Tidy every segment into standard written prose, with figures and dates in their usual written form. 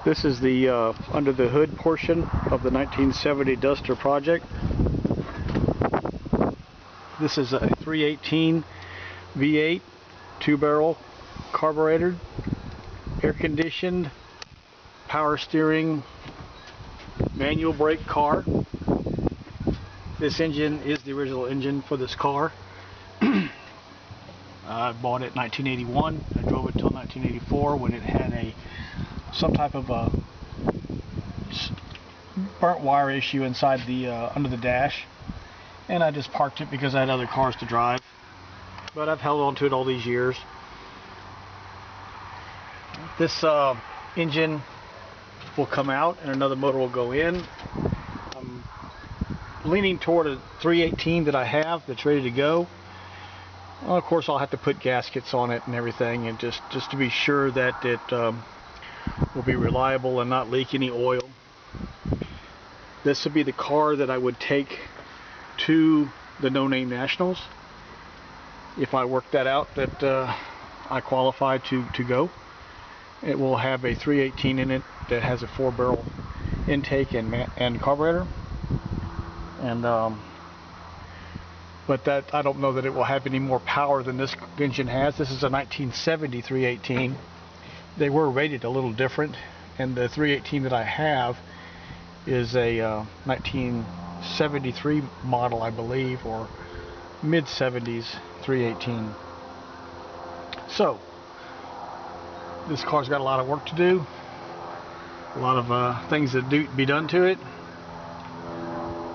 This is the under the hood portion of the 1970 Duster project. This is a 318 V8 2-barrel carbureted, air conditioned, power steering, manual brake car. This engine is the original engine for this car. I bought it in 1981. I drove it until 1984 when it had some type of a burnt wire issue inside the under the dash, and I just parked it because I had other cars to drive. But I've held on to it all these years. This engine will come out and another motor will go in. I'm leaning toward a 318 that I have that's ready to go. Well, of course, I'll have to put gaskets on it and everything, and just to be sure that it will be reliable and not leak any oil. This would be the car that I would take to the No Name Nationals if I work that out, that I qualify to go. It will have a 318 in it that has a 4-barrel intake and carburetor, and but that I don't know that it will have any more power than this engine has. This is a 1970 318. They were rated a little different, and the 318 that I have is a 1973 model, I believe, or mid-70s 318. So this car's got a lot of work to do, a lot of things that do be done to it.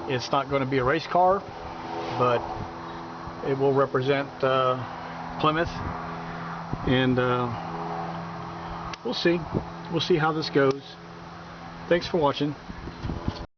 It's not going to be a race car, but it will represent Plymouth, and we'll see how this goes. Thanks for watching.